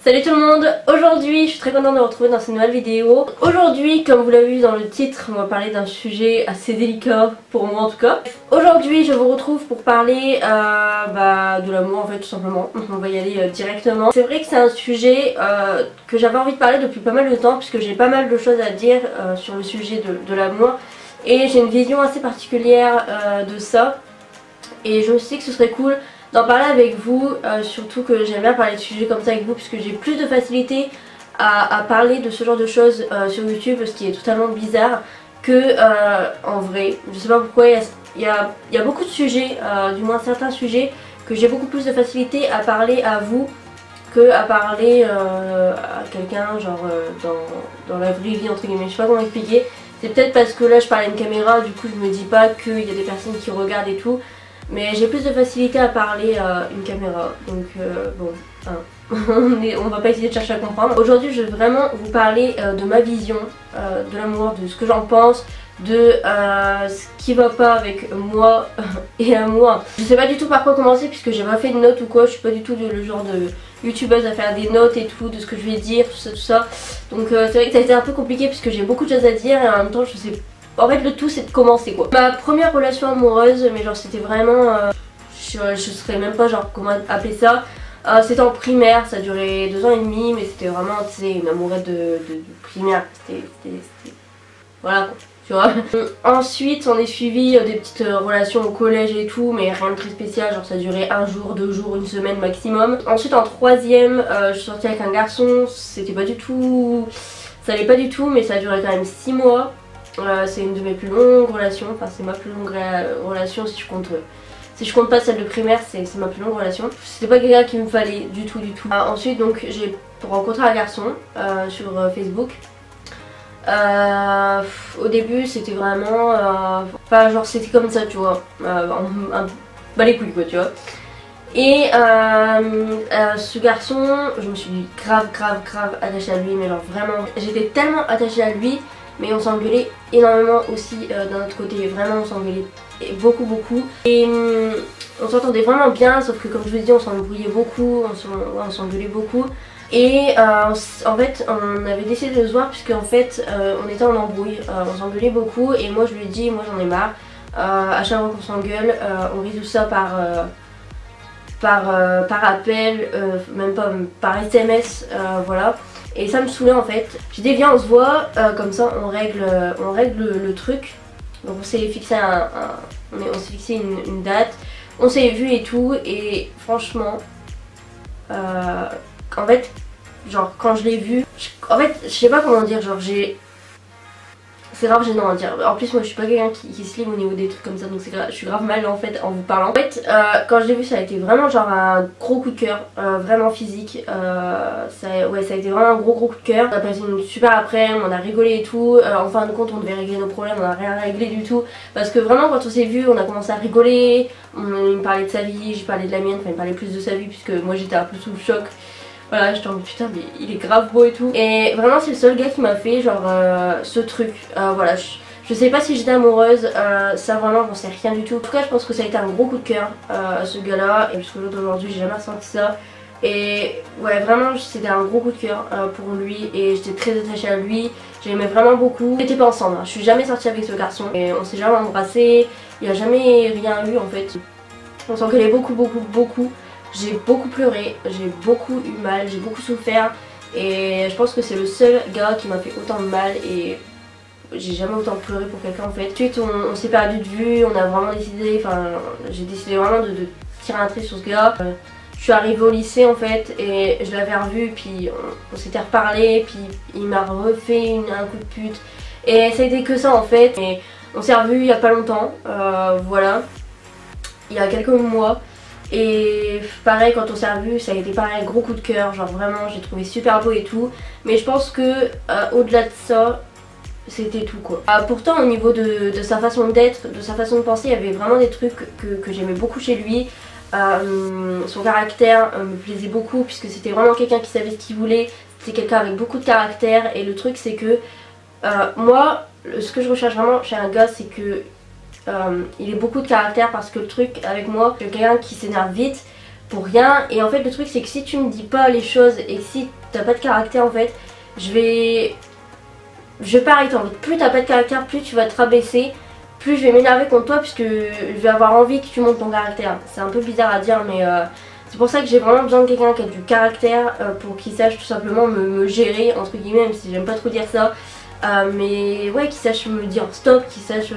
Salut tout le monde, aujourd'hui je suis très contente de vous retrouver dans cette nouvelle vidéo. Aujourd'hui, comme vous l'avez vu dans le titre, on va parler d'un sujet assez délicat, pour moi en tout cas. Aujourd'hui je vous retrouve pour parler de l'amour en fait, tout simplement. On va y aller directement. C'est vrai que c'est un sujet que j'avais envie de parler depuis pas mal de temps, puisque j'ai pas mal de choses à dire sur le sujet de l'amour. Et j'ai une vision assez particulière de ça. Et je me suis dit que ce serait cool d'en parler avec vous, surtout que j'aime bien parler de sujets comme ça avec vous, puisque j'ai plus de facilité à parler de ce genre de choses sur YouTube, ce qui est totalement bizarre, que en vrai. Je sais pas pourquoi, il y a beaucoup de sujets, du moins certains sujets, que j'ai beaucoup plus de facilité à parler à vous que à parler à quelqu'un, genre dans la vraie vie entre guillemets. Je sais pas comment expliquer. C'est peut-être parce que là je parle à une caméra, du coup je me dis pas qu'il y a des personnes qui regardent et tout. Mais j'ai plus de facilité à parler à une caméra, donc bon, on va pas essayer de chercher à comprendre. Aujourd'hui je vais vraiment vous parler de ma vision de l'amour, de ce que j'en pense, de ce qui va pas avec moi et à moi. Je sais pas du tout par quoi commencer puisque j'ai pas fait de notes ou quoi, je suis pas du tout le genre de youtubeuse à faire des notes et tout, de ce que je vais dire, tout ça. Donc c'est vrai que ça a été un peu compliqué puisque j'ai beaucoup de choses à dire et en même temps je sais. En fait le tout c'est de commencer quoi. Ma première relation amoureuse, mais genre c'était vraiment je saurais même pas genre comment appeler ça. C'était en primaire, ça a duré 2 ans et demi, mais c'était vraiment tu sais une amourette de primaire. C'était voilà quoi, tu vois. Ensuite on est suivi des petites relations au collège et tout, mais rien de très spécial, genre ça durait 1 jour, 2 jours, 1 semaine maximum. Ensuite en troisième je suis sortie avec un garçon, c'était pas du tout, ça allait pas du tout, mais ça a duré quand même 6 mois. C'est une de mes plus longues relations, enfin c'est ma plus longue relation si je compte pas celle de primaire, c'est ma plus longue relation. C'était pas quelqu'un qui me fallait du tout. Ensuite donc j'ai rencontré un garçon sur Facebook. Au début c'était vraiment pas genre c'était comme ça tu vois, bah les couilles quoi tu vois. Et ce garçon, je me suis grave attachée à lui, mais genre vraiment j'étais tellement attachée à lui. Mais on s'engueulait énormément aussi d'un autre côté, vraiment on s'engueulait beaucoup. Et on s'entendait vraiment bien, sauf que comme je vous ai dit on s'embrouillait beaucoup, on s'engueulait beaucoup. Et en fait on avait décidé de se voir puisque en fait on était en embrouille, on s'engueulait beaucoup. Et moi je lui ai dit, moi j'en ai marre, à chaque fois qu'on s'engueule on résout ça par appel, même pas par SMS, voilà. Et ça me saoulait en fait. J'ai dit viens on se voit, comme ça on règle le truc. Donc on s'est fixé on s'est fixé une date, on s'est vu et tout. Et franchement en fait genre quand je l'ai vu, en fait je sais pas comment dire, genre c'est grave gênant à dire. En plus moi je suis pas quelqu'un qui se livre au niveau des trucs comme ça, donc je suis grave mal en fait en vous parlant. En fait quand je l'ai vu ça a été vraiment genre un gros coup de cœur, vraiment physique. Ça a été vraiment un gros coup de cœur. On a passé une super après-midi, on a rigolé et tout. En fin de compte on devait régler nos problèmes, on a rien réglé du tout. Parce que vraiment quand on s'est vu on a commencé à rigoler, il me parlait de sa vie, j'ai parlé de la mienne, enfin il me parlait plus de sa vie puisque moi j'étais un peu sous le choc. Voilà, j'étais en mode putain mais il est grave beau et tout. Et vraiment c'est le seul gars qui m'a fait genre ce truc. Voilà, je sais pas si j'étais amoureuse, ça vraiment j'en sais rien du tout. En tout cas je pense que ça a été un gros coup de cœur ce gars là. Et jusqu'au jour d'aujourd'hui j'ai jamais ressenti ça. Et ouais vraiment c'était un gros coup de cœur pour lui. Et j'étais très attachée à lui, j'aimais vraiment beaucoup. On n'était pas ensemble, hein. Je suis jamais sortie avec ce garçon. Et on s'est jamais embrassé, il n'y a jamais rien eu en fait. On s'engueulait beaucoup. J'ai beaucoup pleuré, j'ai beaucoup eu mal, j'ai beaucoup souffert. Et je pense que c'est le seul gars qui m'a fait autant de mal. Et j'ai jamais autant pleuré pour quelqu'un en fait. Ensuite on s'est perdu de vue, on a vraiment décidé, enfin j'ai décidé vraiment de tirer un trait sur ce gars. Je suis arrivée au lycée en fait et je l'avais revu, puis on s'était reparlé, puis il m'a refait un coup de pute. Et ça a été que ça en fait. Et on s'est revu il y a pas longtemps, voilà, il y a quelques mois. Et pareil quand on s'est revu ça a été pareil, gros coup de cœur, genre vraiment j'ai trouvé super beau et tout. Mais je pense que au-delà de ça c'était tout quoi. Pourtant au niveau de sa façon d'être, de sa façon de penser, il y avait vraiment des trucs que j'aimais beaucoup chez lui. Son caractère me plaisait beaucoup puisque c'était vraiment quelqu'un qui savait ce qu'il voulait. C'était quelqu'un avec beaucoup de caractère. Et le truc c'est que moi ce que je recherche vraiment chez un gars c'est que il ait beaucoup de caractère, parce que le truc avec moi, je suis quelqu'un qui s'énerve vite, pour rien. Et en fait le truc c'est que si tu me dis pas les choses et que si t'as pas de caractère en fait, je vais pas arrêter en fait. Plus t'as pas de caractère, plus tu vas te rabaisser, plus je vais m'énerver contre toi puisque je vais avoir envie que tu montes ton caractère. C'est un peu bizarre à dire mais c'est pour ça que j'ai vraiment besoin de quelqu'un qui a du caractère pour qu'il sache tout simplement me gérer entre guillemets, même si j'aime pas trop dire ça. Mais ouais, qui sache me dire stop, qui sache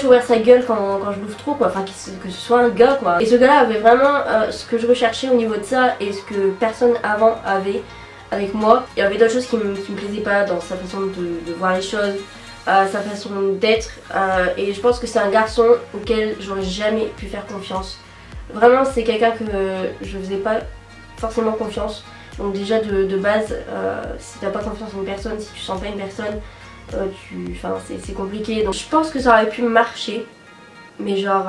ouvrir sa gueule quand je l'ouvre trop quoi, enfin que ce soit un gars quoi. Et ce gars là avait vraiment ce que je recherchais au niveau de ça et ce que personne avant avait avec moi. Il y avait d'autres choses qui me plaisaient pas dans sa façon de voir les choses, sa façon d'être et je pense que c'est un garçon auquel j'aurais jamais pu faire confiance. Vraiment c'est quelqu'un que je faisais pas forcément confiance. Donc déjà de base, si t'as pas confiance en une personne, si tu sens pas une personne, c'est compliqué. Donc je pense que ça aurait pu marcher, mais genre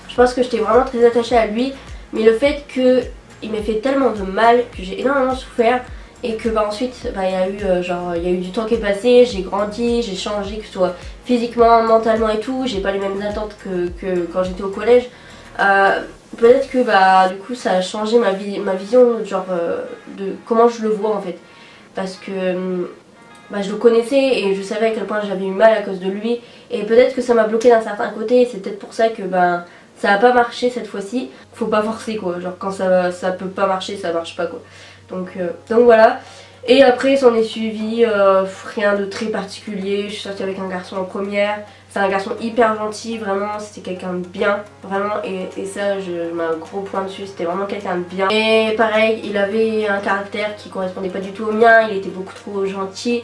je pense que j'étais vraiment très attachée à lui, mais le fait qu'il m'ait fait tellement de mal, que j'ai énormément souffert et que ensuite il y a eu du temps qui est passé, j'ai grandi, j'ai changé, que ce soit physiquement, mentalement et tout, j'ai pas les mêmes attentes que quand j'étais au collège. Peut-être que du coup ça a changé ma vision genre de comment je le vois en fait, parce que je le connaissais et je savais à quel point j'avais eu mal à cause de lui, et peut-être que ça m'a bloqué d'un certain côté et c'est peut-être pour ça que ça a pas marché cette fois-ci. Faut pas forcer quoi, genre quand ça peut pas marcher, ça marche pas quoi. Donc voilà. Et après s'en est suivi rien de très particulier. Je suis sortie avec un garçon en première. C'est un garçon hyper gentil, vraiment, c'était quelqu'un de bien, vraiment, et ça je mets un gros point dessus, c'était vraiment quelqu'un de bien. Et pareil, il avait un caractère qui correspondait pas du tout au mien, il était beaucoup trop gentil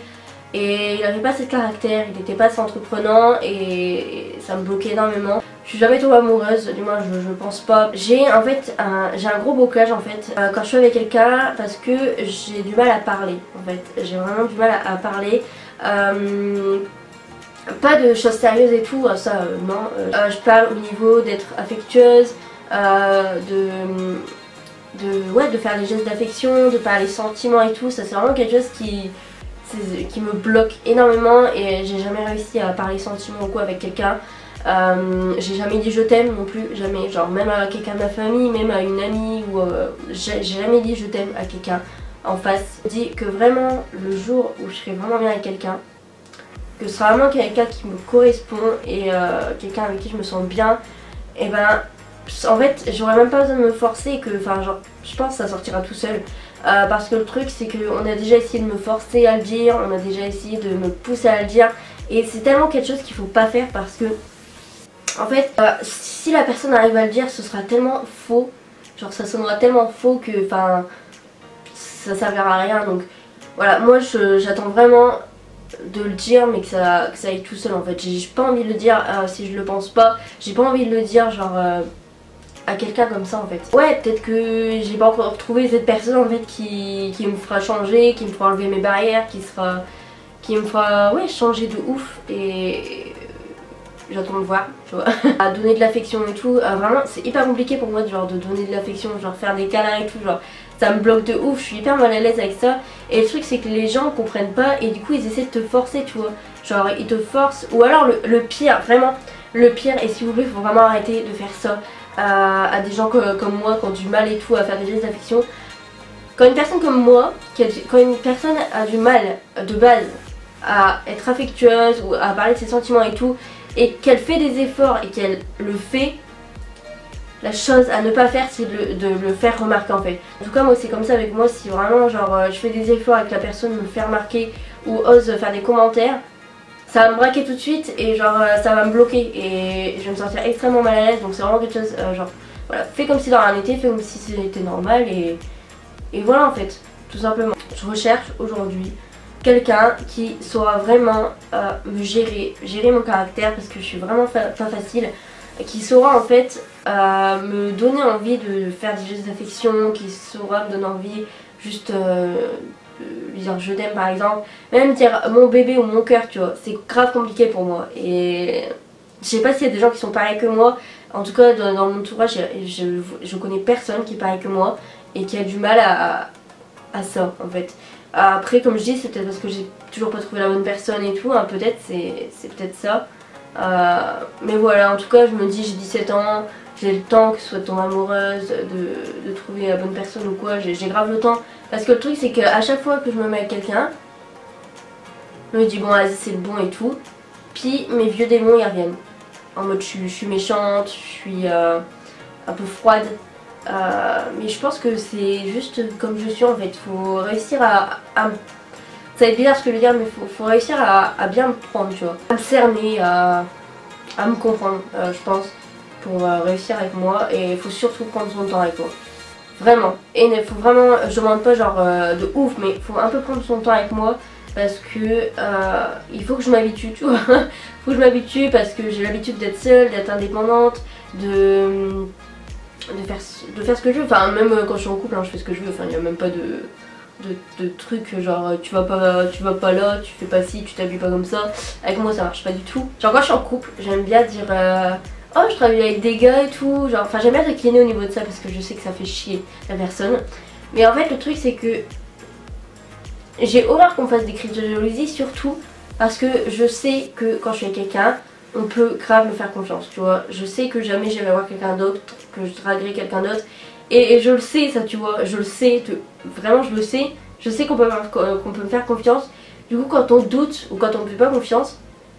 et il avait pas ce caractère, il était pas assez entreprenant et ça me bloquait énormément. Je suis jamais tombée amoureuse, du moins je pense pas. J'ai en fait un gros blocage en fait quand je suis avec quelqu'un, parce que j'ai du mal à parler en fait, j'ai vraiment du mal à parler. Pas de choses sérieuses et tout, ça non. Je parle au niveau d'être affectueuse, de faire des gestes d'affection, de parler sentiments et tout. Ça c'est vraiment quelque chose qui me bloque énormément et j'ai jamais réussi à parler sentiments ou quoi avec quelqu'un. J'ai jamais dit je t'aime non plus, jamais, genre même à quelqu'un de ma famille, même à une amie, ou j'ai jamais dit je t'aime à quelqu'un en face. Je dis que vraiment le jour où je serai vraiment bien avec quelqu'un, que ce sera vraiment quelqu'un qui me correspond et quelqu'un avec qui je me sens bien, et en fait j'aurais même pas besoin de me forcer, et que genre je pense que ça sortira tout seul. Parce que le truc c'est qu'on a déjà essayé de me forcer à le dire, on a déjà essayé de me pousser à le dire, et c'est tellement quelque chose qu'il faut pas faire, parce que en fait si la personne arrive à le dire, ce sera tellement faux, genre ça sonnera tellement faux que ça servira à rien. Donc voilà, moi j'attends vraiment de le dire, mais que ça aille tout seul en fait. J'ai pas envie de le dire si je le pense pas, j'ai pas envie de le dire genre à quelqu'un comme ça en fait. Ouais, peut-être que j'ai pas encore trouvé cette personne en fait qui me fera changer, qui me fera enlever mes barrières, qui me fera changer de ouf, et j'attends de voir, tu vois. À donner de l'affection et tout, vraiment c'est hyper compliqué pour moi genre de donner de l'affection, genre faire des câlins et tout, genre ça me bloque de ouf, je suis hyper mal à l'aise avec ça. Et le truc c'est que les gens comprennent pas et du coup ils essaient de te forcer, tu vois. Genre ils te forcent, ou alors le pire, vraiment le pire, et s'il vous plaît faut vraiment arrêter de faire ça à des gens comme moi qui ont du mal et tout à faire des gestes d'affection. Quand une personne comme moi, quand une personne a du mal de base à être affectueuse ou à parler de ses sentiments et tout, et qu'elle fait des efforts et qu'elle le fait, la chose à ne pas faire c'est de le faire remarquer en fait. En tout cas moi c'est comme ça avec moi, si vraiment genre je fais des efforts et que la personne me fait remarquer ou ose faire des commentaires, ça va me braquer tout de suite et genre ça va me bloquer et je vais me sentir extrêmement mal à l'aise. Donc c'est vraiment quelque chose genre voilà, fais comme si de rien n'était, fais comme si c'était normal, et voilà en fait, tout simplement. Je recherche aujourd'hui quelqu'un qui saura vraiment me gérer mon caractère, parce que je suis vraiment pas facile, qui saura en fait me donner envie de faire des gestes d'affection, qui saura me donner envie juste lui dire je t'aime par exemple, même dire mon bébé ou mon cœur, tu vois. C'est grave compliqué pour moi et je sais pas s'il y a des gens qui sont pareils que moi. En tout cas dans mon entourage je connais personne qui est pareil que moi et qui a du mal à ça en fait. Après comme je dis, c'est peut-être parce que j'ai toujours pas trouvé la bonne personne et tout, hein, peut-être c'est peut-être ça. Mais voilà, en tout cas je me dis j'ai 17 ans, j'ai le temps, que ce soit de tomber amoureuse, de trouver la bonne personne ou quoi, j'ai grave le temps. Parce que le truc c'est qu'à chaque fois que je me mets avec quelqu'un, je me dis bon vas-y c'est le bon et tout. Puis mes vieux démons ils reviennent. En mode je suis méchante, je suis un peu froide. Mais je pense que c'est juste comme je suis en fait. Faut réussir à ça va être bizarre ce que je veux dire, mais faut réussir à bien me prendre, tu vois. À me cerner, à me comprendre, je pense, pour réussir avec moi. Et il faut surtout prendre son temps avec moi. Vraiment. Et il faut vraiment, je demande pas genre de ouf, mais il faut un peu prendre son temps avec moi. Parce que il faut que je m'habitue, tu vois. Il faut que je m'habitue parce que j'ai l'habitude d'être seule, d'être indépendante, de faire ce que je veux. Enfin, même quand je suis en couple, hein, je fais ce que je veux. Enfin, il n'y a même pas de trucs genre tu vas pas là, tu fais pas ci, tu t'habilles pas comme ça. Avec moi, ça marche pas du tout. Genre, quand je suis en couple, j'aime bien dire oh, je travaille avec des gars et tout. Genre, enfin, j'aime bien décliner au niveau de ça parce que je sais que ça fait chier la personne. Mais en fait, le truc, c'est que j'ai horreur qu'on fasse des crises de jalousie, surtout parce que je sais que quand je suis avec quelqu'un, on peut grave me faire confiance, tu vois. Je sais que jamais j'irai voir quelqu'un d'autre, que je draguerai quelqu'un d'autre. Et je le sais ça, tu vois, je le sais, vraiment je le sais. Je sais qu'on peut me faire confiance. Du coup quand on doute ou quand on me fait pas confiance,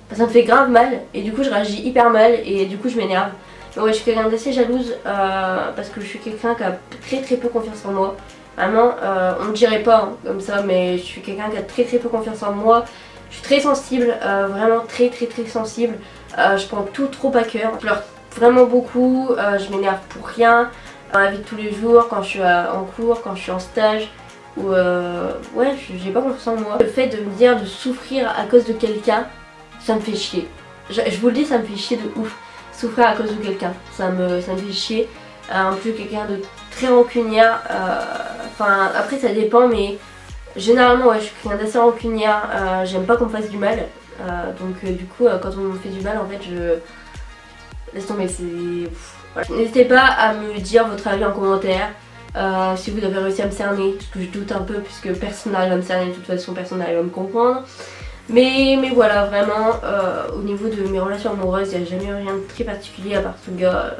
bah, ça me fait grave mal. Et du coup je réagis hyper mal et du coup je m'énerve. Mais ouais, je suis quelqu'un d'assez jalouse parce que je suis quelqu'un qui a très peu confiance en moi. Vraiment, on ne dirait pas hein, comme ça, mais je suis quelqu'un qui a très peu confiance en moi. Je suis très sensible, vraiment très sensible. Je prends tout trop à cœur. Je pleure vraiment beaucoup, je m'énerve pour rien. Dans la vie de tous les jours, quand je suis en cours, quand je suis en stage, ou ouais, j'ai pas confiance en moi. Le fait de me dire de souffrir à cause de quelqu'un, ça me fait chier. Je vous le dis, ça me fait chier de ouf. Souffrir à cause de quelqu'un, ça me fait chier. En plus, quelqu'un de très rancunière, enfin après ça dépend, mais généralement ouais, je suis quelqu'un d'assez rancunière, j'aime pas qu'on me fasse du mal. Donc du coup quand on me fait du mal en fait je laisse tomber, c'est... Voilà. N'hésitez pas à me dire votre avis en commentaire, si vous avez réussi à me cerner, parce que je doute un peu puisque personne n'arrive à me cerner, de toute façon personne n'arrive à me comprendre. Mais voilà, vraiment au niveau de mes relations amoureuses, il n'y a jamais rien de très particulier à part ce gars.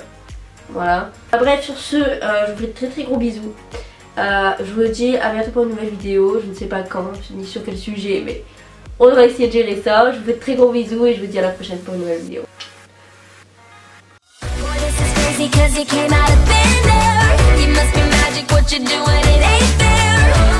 Voilà. Bref, sur ce, je vous fais de très gros bisous. Je vous dis à bientôt pour une nouvelle vidéo, je ne sais pas quand, ni sur quel sujet, mais on va essayer de gérer ça. Je vous fais de très gros bisous et je vous dis à la prochaine pour une nouvelle vidéo. Cause you came out of thin air. You must be magic, what you're doing, it ain't fair.